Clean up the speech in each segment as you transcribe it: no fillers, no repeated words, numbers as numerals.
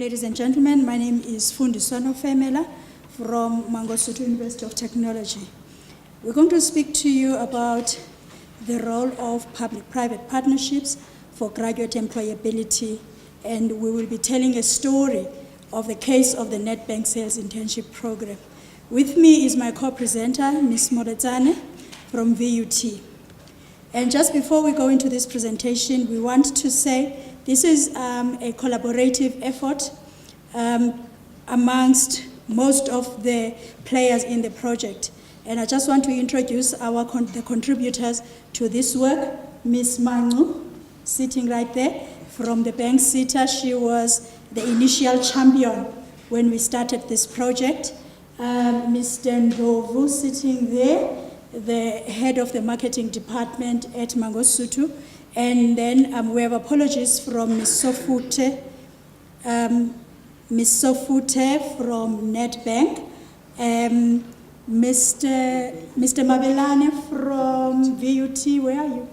Ladies and gentlemen, my name is Fundiswano Femela from Mangosuthu University of Technology. We're going to speak to you about the role of public-private partnerships for graduate employability, and we will be telling a story of the case of the Nedbank Sales Internship Program. With me is my co-presenter, Ms. Moretsane from VUT. And just before we go into this presentation, we want to say this is a collaborative effort amongst most of the players in the project. And I just want to introduce the contributors to this work. Ms. Mangu, sitting right there, from the bank SETA. She was the initial champion when we started this project. Mr. Ndovu, sitting there, the head of the marketing department at Mangosuthu. And then we have apologies from Ms. Sofute from Nedbank, Mr. Mabelane from VUT, where are you?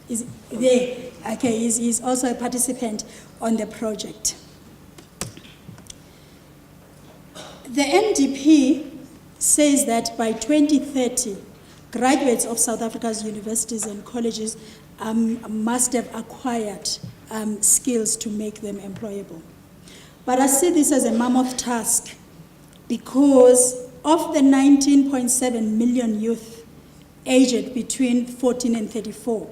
Is there? Okay, he's also a participant on the project. The NDP says that by 2030, graduates of South Africa's universities and colleges must have acquired skills to make them employable. But I see this as a mammoth task because of the 19.7 million youth aged between 14 and 34,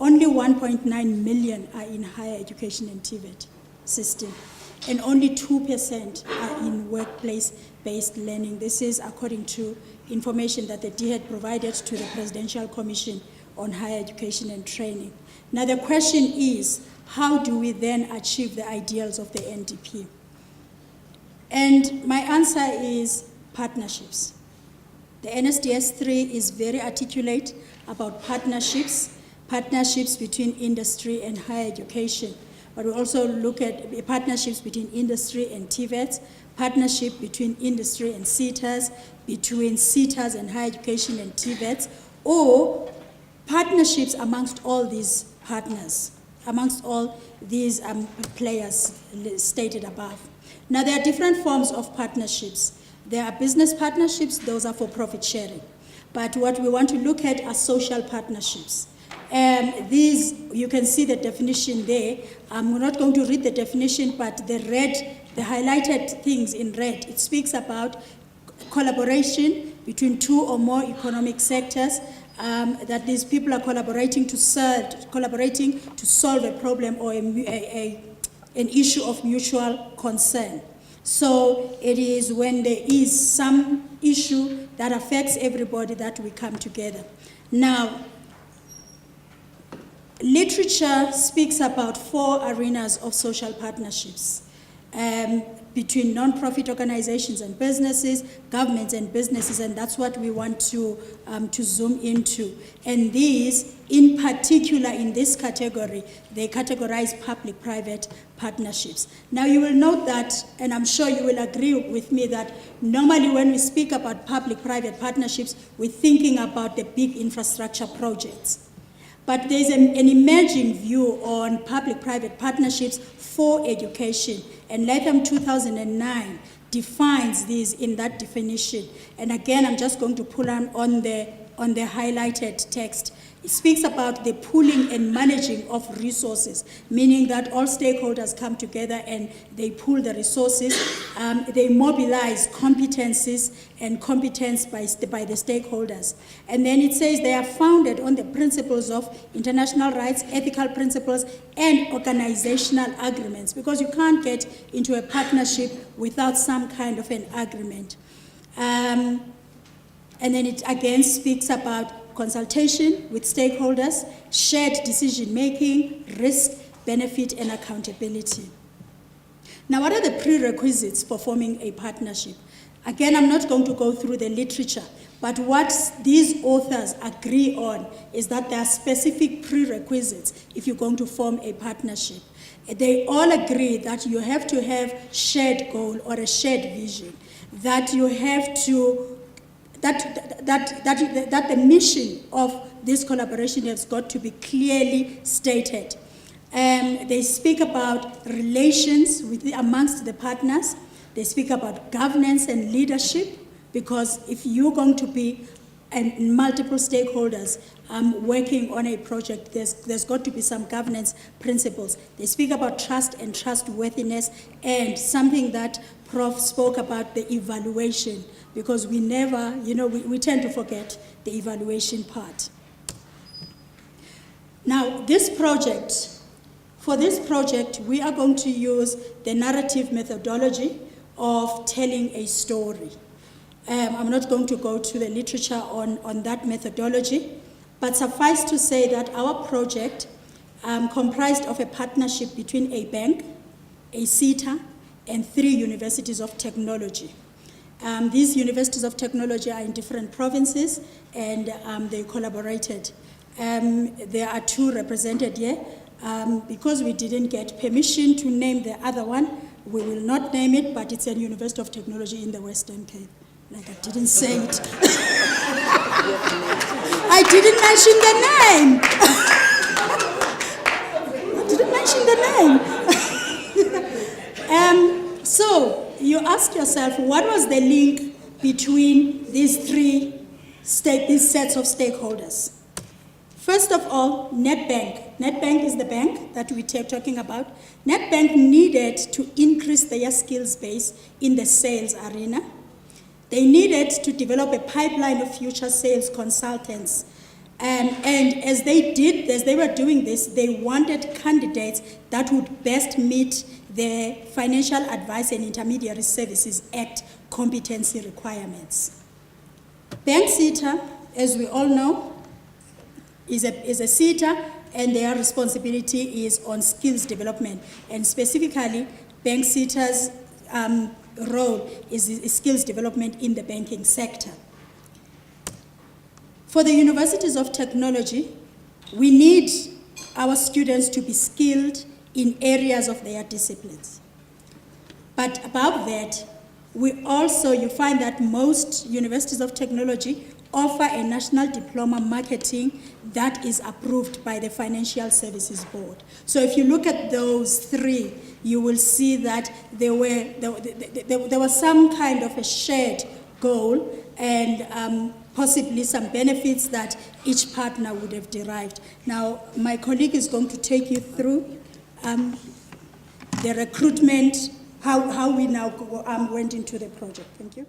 only 1.9 million are in higher education and TVET system, and only 2% are in workplace-based learning. This is according to information that the D had provided to the Presidential Commission on Higher Education and Training. Now the question is, how do we then achieve the ideals of the NDP? And my answer is partnerships. The NSDS3 is very articulate about partnerships between industry and higher education. But we also look at partnerships between industry and TVETs, partnership between industry and SETAs, between SETAs and higher education and TVETs, or partnerships amongst all these partners, amongst all these players stated above. Now, there are different forms of partnerships. There are business partnerships, those are for profit sharing. But what we want to look at are social partnerships. These, you can see the definition there. I'm not going to read the definition, but the highlighted things in red, it speaks about collaboration between two or more economic sectors, that these people are collaborating to solve a problem or an issue of mutual concern. So it is when there is some issue that affects everybody that we come together. Now, literature speaks about 4 arenas of social partnerships between non-profit organizations and businesses, governments and businesses, and that's what we want to zoom into. And these, in particular in this category, they categorize public-private partnerships. Now you will note that, and I'm sure you will agree with me, that normally when we speak about public-private partnerships, we're thinking about the big infrastructure projects. But there's an emerging view on public-private partnerships for education, and Latham 2009 defines these in that definition. And again, I'm just going to pull on the highlighted text. It speaks about the pooling and managing of resources, meaning that all stakeholders come together and they pool the resources. They mobilize competencies and competence by the stakeholders. And then it says they are founded on the principles of international rights, ethical principles, and organizational agreements, because you can't get into a partnership without some kind of an agreement. And then it again speaks about consultation with stakeholders, shared decision-making, risk, benefit, and accountability. Now, what are the prerequisites for forming a partnership? Again, I'm not going to go through the literature, but what these authors agree on is that there are specific prerequisites if you're going to form a partnership. They all agree that you have to have shared goal or a shared vision, that you have to that the mission of this collaboration has got to be clearly stated. They speak about relations amongst the partners. They speak about governance and leadership, because if you're going to be multiple stakeholders working on a project, there's got to be some governance principles. They speak about trust and trustworthiness, and something that Prof spoke about, the evaluation, because we never, we tend to forget the evaluation part. Now, for this project, we are going to use the narrative methodology of telling a story. I'm not going to go to the literature on that methodology, but suffice to say that our project comprised of a partnership between a bank, a SETA, and 3 universities of technology. These universities of technology are in different provinces, and they collaborated. There are 2 represented here. Because we didn't get permission to name the other one, we will not name it, but it's a University of Technology in the Western Cape. Like, I didn't say it. I didn't mention the name. So you ask yourself, what was the link between these sets of stakeholders? First of all, Nedbank. Nedbank is the bank that we're talking about. Nedbank needed to increase their skills base in the sales arena. They needed to develop a pipeline of future sales consultants. And as they were doing this, they wanted candidates that would best meet the Financial Advice and Intermediary Services Act competency requirements. Bank SETA, as we all know, is a SETA, and their responsibility is on skills development. And specifically, Bank SETA's role is skills development in the banking sector. For the universities of technology, we need our students to be skilled in areas of their disciplines. But above that, you find that most universities of technology offer a national diploma marketing that is approved by the Financial Services Board. So if you look at those 3, you will see that there was some kind of a shared goal, and possibly some benefits that each partner would have derived. Now, my colleague is going to take you through the recruitment, how we now went into the project. Thank you.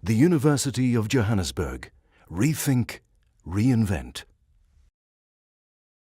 The University of Johannesburg. Rethink, reinvent.